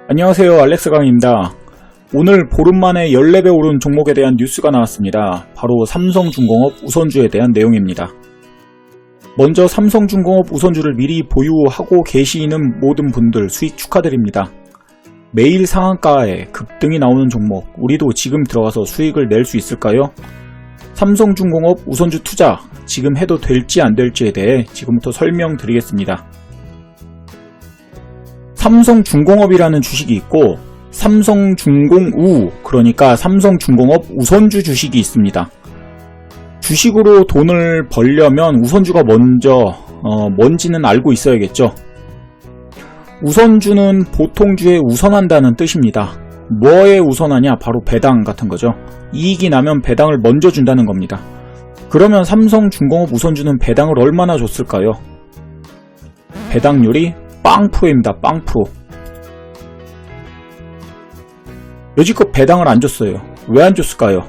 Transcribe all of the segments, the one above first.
안녕하세요, 알렉스 강입니다. 오늘 보름만에 14배 오른 종목에 대한 뉴스가 나왔습니다. 바로 삼성중공업 우선주에 대한 내용입니다. 먼저 삼성중공업 우선주를 미리 보유하고 계시는 모든 분들 수익 축하드립니다. 매일 상한가에 급등이 나오는 종목, 우리도 지금 들어가서 수익을 낼 수 있을까요? 삼성중공업 우선주 투자 지금 해도 될지 안 될지에 대해 지금부터 설명드리겠습니다. 삼성중공업이라는 주식이 있고 삼성중공우, 그러니까 삼성중공업 우선주 주식이 있습니다. 주식으로 돈을 벌려면 우선주가 뭔지는 알고 있어야겠죠. 우선주는 보통주에 우선한다는 뜻입니다. 뭐에 우선하냐? 바로 배당 같은 거죠. 이익이 나면 배당을 먼저 준다는 겁니다. 그러면 삼성중공업 우선주는 배당을 얼마나 줬을까요? 배당률이 0%입니다. 0%. 여지껏 배당을 안 줬어요. 왜 안 줬을까요?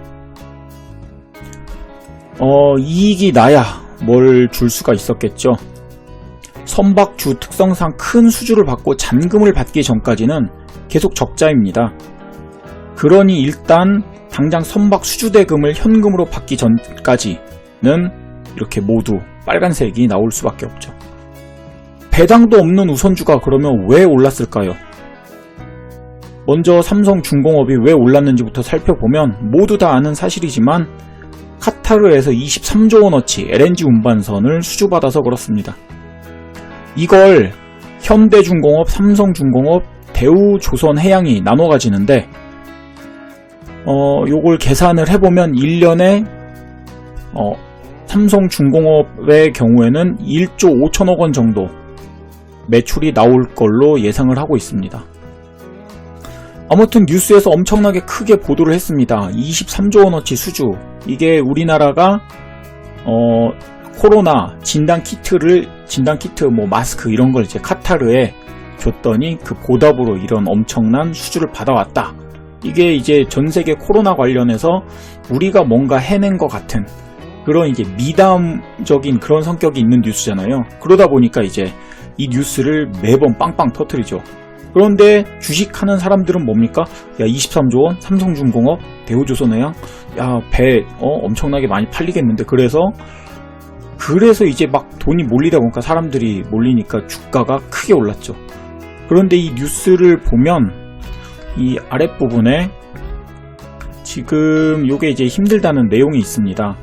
이익이 나야 뭘 줄 수가 있었겠죠. 선박주 특성상 큰 수주를 받고 잔금을 받기 전까지는 계속 적자입니다. 그러니 일단 당장 선박 수주대금을 현금으로 받기 전까지는 이렇게 모두 빨간색이 나올 수밖에 없죠. 배당도 없는 우선주가 그러면 왜 올랐을까요? 먼저 삼성중공업이 왜 올랐는지부터 살펴보면 모두 다 아는 사실이지만 카타르에서 23조 원어치 LNG 운반선을 수주받아서 그렇습니다. 이걸 현대중공업, 삼성중공업, 대우조선해양이 나눠 가지는데 요걸 계산을 해보면 1년에 삼성중공업의 경우에는 1조 5천억 원 정도 매출이 나올 걸로 예상을 하고 있습니다. 아무튼 뉴스에서 엄청나게 크게 보도를 했습니다. 23조 원어치 수주. 이게 우리나라가 코로나 진단키트, 마스크 이런 걸 이제 카타르에 줬더니 그 보답으로 이런 엄청난 수주를 받아왔다. 이게 이제 전 세계 코로나 관련해서 우리가 뭔가 해낸 것 같은 그런 이제 미담적인 그런 성격이 있는 뉴스잖아요. 그러다 보니까 이제 이 뉴스를 매번 빵빵 터뜨리죠. 그런데 주식하는 사람들은 뭡니까? 야, 23조 원, 삼성중공업, 대우조선해양, 야, 배 엄청나게 많이 팔리겠는데. 그래서 이제 막 돈이 몰리다 보니까 사람들이 몰리니까 주가가 크게 올랐죠. 그런데 이 뉴스를 보면 이 아랫부분에 지금 요게 이제 힘들다는 내용이 있습니다.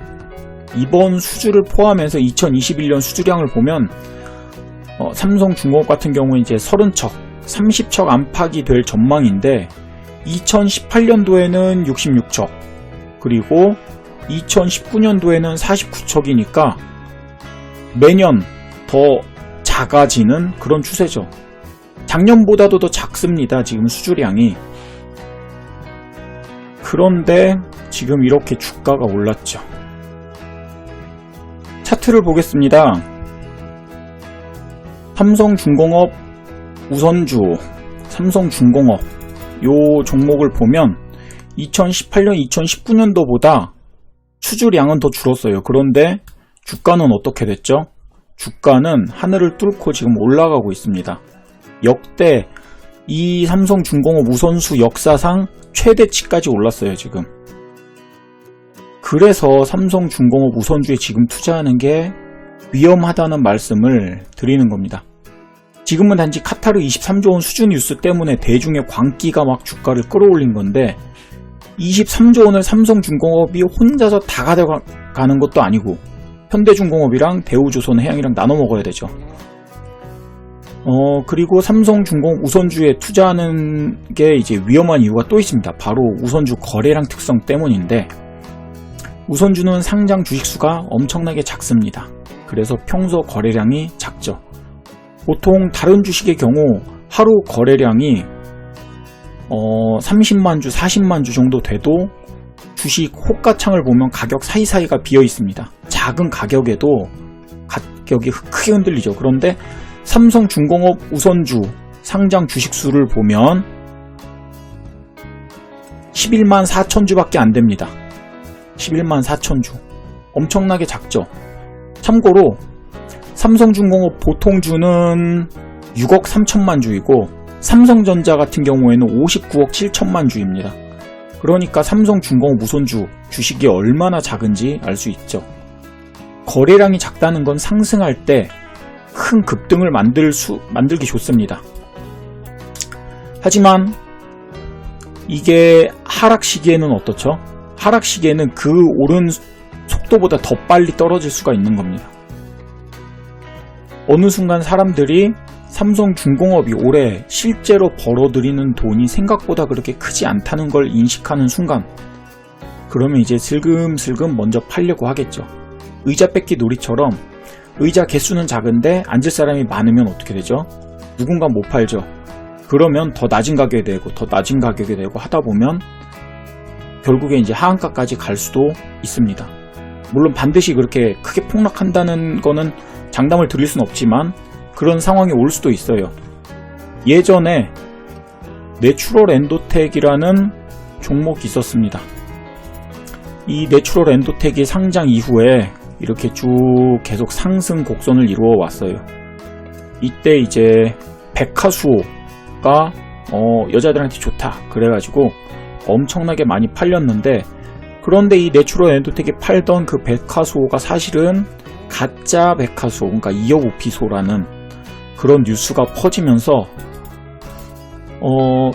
이번 수주를 포함해서 2021년 수주량을 보면 삼성중공업 같은 경우에 이제 30척, 30척 안팎이 될 전망인데 2018년도에는 66척, 그리고 2019년도에는 49척이니까 매년 더 작아지는 그런 추세죠. 작년보다도 더 작습니다. 지금 수주량이. 그런데 지금 이렇게 주가가 올랐죠. 차트를 보겠습니다. 삼성중공업 우선주, 삼성중공업 요 종목을 보면 2018년, 2019년도보다 수주량은 더 줄었어요. 그런데 주가는 어떻게 됐죠? 주가는 하늘을 뚫고 지금 올라가고 있습니다. 역대 이 삼성중공업 우선수 역사상 최대치까지 올랐어요, 지금. 그래서 삼성중공업 우선주에 지금 투자하는 게 위험하다는 말씀을 드리는 겁니다. 지금은 단지 카타르 23조 원 수주 뉴스 때문에 대중의 광기가 막 주가를 끌어올린 건데 23조 원을 삼성중공업이 혼자서 다 가져가는 것도 아니고 현대중공업이랑 대우조선해양이랑 나눠 먹어야 되죠. 그리고 삼성중공업 우선주에 투자하는 게 이제 위험한 이유가 또 있습니다. 바로 우선주 거래량 특성 때문인데 우선주는 상장 주식수가 엄청나게 작습니다. 그래서 평소 거래량이 작죠. 보통 다른 주식의 경우 하루 거래량이 30만 주, 40만 주 정도 돼도 주식 호가창을 보면 가격 사이사이가 비어 있습니다. 작은 가격에도 가격이 크게 흔들리죠. 그런데 삼성중공업 우선주 상장 주식수를 보면 11만 4천 주밖에 안 됩니다. 11만 4천 주. 엄청나게 작죠. 참고로 삼성중공업 보통주는 6억 3천만 주이고 삼성전자 같은 경우에는 59억 7천만 주입니다. 그러니까 삼성중공업 우선주 주식이 얼마나 작은지 알 수 있죠. 거래량이 작다는 건 상승할 때 큰 급등을 만들기 좋습니다. 하지만 이게 하락 시기에는 어떻죠? 하락 시기에는 그 오른 속도보다 더 빨리 떨어질 수가 있는 겁니다. 어느 순간 사람들이 삼성중공업이 올해 실제로 벌어들이는 돈이 생각보다 그렇게 크지 않다는 걸 인식하는 순간, 그러면 이제 슬금슬금 먼저 팔려고 하겠죠. 의자 뺏기 놀이처럼 의자 개수는 작은데 앉을 사람이 많으면 어떻게 되죠? 누군가 못 팔죠. 그러면 더 낮은 가격에 내고 더 낮은 가격에 내고 하다 보면 결국에 이제 하한가까지 갈 수도 있습니다. 물론 반드시 그렇게 크게 폭락한다는 거는 장담을 드릴 수는 없지만 그런 상황이 올 수도 있어요. 예전에 내추럴 엔도텍이라는 종목이 있었습니다. 이 내추럴 엔도텍이 상장 이후에 이렇게 쭉 계속 상승 곡선을 이루어 왔어요. 이때 이제 백화수호가 여자들한테 좋다 그래가지고 엄청나게 많이 팔렸는데, 그런데 이 내추럴 엔도텍이 팔던 그 백화수호가 사실은 가짜 백화수호, 그러니까 2억 오피소라는 그런 뉴스가 퍼지면서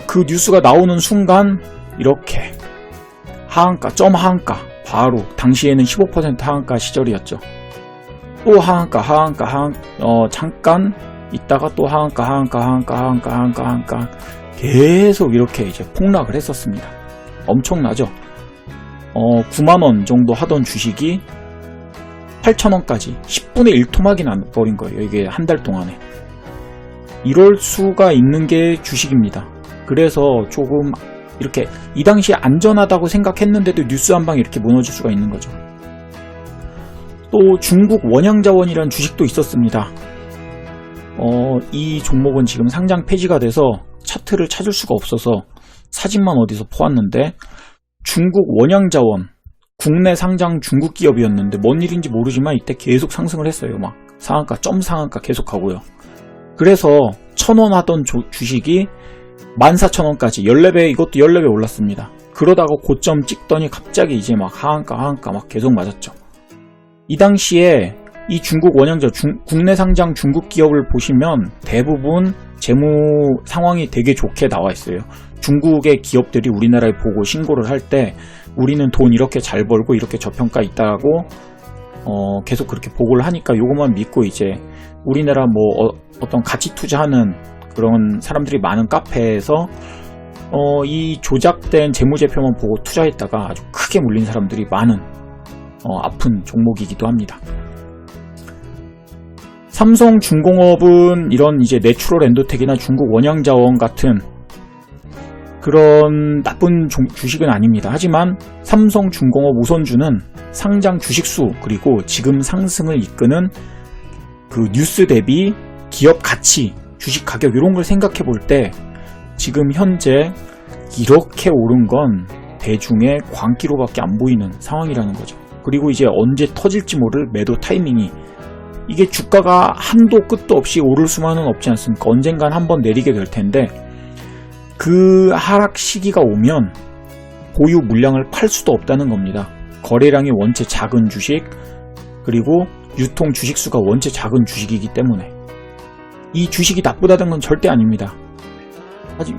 그 뉴스가 나오는 순간 이렇게 하한가, 점 하한가, 바로 당시에는 15% 하한가 시절이었죠. 또 하한가, 잠깐 있다가 또 하한가 계속 이렇게 이제 폭락을 했었습니다. 엄청나죠. 9만원 정도 하던 주식이 8,000원까지 10분의 1 토막이 나버린 거예요. 이게 한 달 동안에. 이럴 수가 있는 게 주식입니다. 그래서 조금 이렇게 이 당시에 안전하다고 생각했는데도 뉴스 한 방에 이렇게 무너질 수가 있는 거죠. 또 중국 원양자원이라는 주식도 있었습니다. 이 종목은 지금 상장 폐지가 돼서 차트를 찾을 수가 없어서 사진만 어디서 보았는데, 중국 원양자원, 국내 상장 중국 기업이었는데 뭔 일인지 모르지만 이때 계속 상승을 했어요. 막 상한가, 점 상한가 계속 하고요. 그래서 1,000원 하던 주식이 14,000원까지 14배, 이것도 14배 올랐습니다. 그러다가 고점 찍더니 갑자기 이제 막 하한가 막 계속 맞았죠. 이 당시에 이 중국 원양자, 국내 상장 중국 기업을 보시면 대부분 재무 상황이 되게 좋게 나와 있어요. 중국의 기업들이 우리나라에 보고 신고를 할 때 우리는 돈 이렇게 잘 벌고 이렇게 저평가 있다고 계속 그렇게 보고를 하니까 요것만 믿고 이제 우리나라 뭐 어떤 가치 투자하는 그런 사람들이 많은 카페에서 이 조작된 재무제표만 보고 투자했다가 아주 크게 물린 사람들이 많은 아픈 종목이기도 합니다. 삼성중공업은 이런 이제 내추럴 엔도텍이나 중국 원양자원 같은 그런 나쁜 주식은 아닙니다. 하지만 삼성중공업 우선주는 상장 주식수 그리고 지금 상승을 이끄는 그 뉴스 대비 기업 가치, 주식 가격 이런 걸 생각해 볼 때 지금 현재 이렇게 오른 건 대중의 광기로밖에 안 보이는 상황이라는 거죠. 그리고 이제 언제 터질지 모를 매도 타이밍이, 이게 주가가 한도 끝도 없이 오를 수만은 없지 않습니까? 언젠간 한번 내리게 될 텐데 그 하락 시기가 오면 보유 물량을 팔 수도 없다는 겁니다. 거래량이 원체 작은 주식, 그리고 유통 주식수가 원체 작은 주식이기 때문에 이 주식이 나쁘다는 건 절대 아닙니다.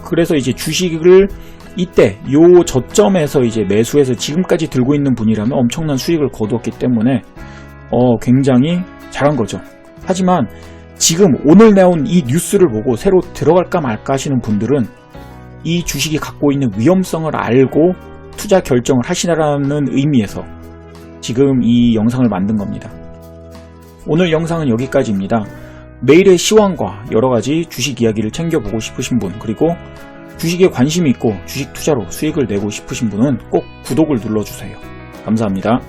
그래서 이제 주식을 이때 요 저점에서 이제 매수해서 지금까지 들고 있는 분이라면 엄청난 수익을 거두었기 때문에 굉장히 잘한 거죠. 하지만 지금 오늘 나온 이 뉴스를 보고 새로 들어갈까 말까 하시는 분들은 이 주식이 갖고 있는 위험성을 알고 투자 결정을 하시라는 의미에서 지금 이 영상을 만든 겁니다. 오늘 영상은 여기까지입니다. 매일의 시황과 여러가지 주식 이야기를 챙겨보고 싶으신 분, 그리고 주식에 관심이 있고 주식 투자로 수익을 내고 싶으신 분은 꼭 구독을 눌러주세요. 감사합니다.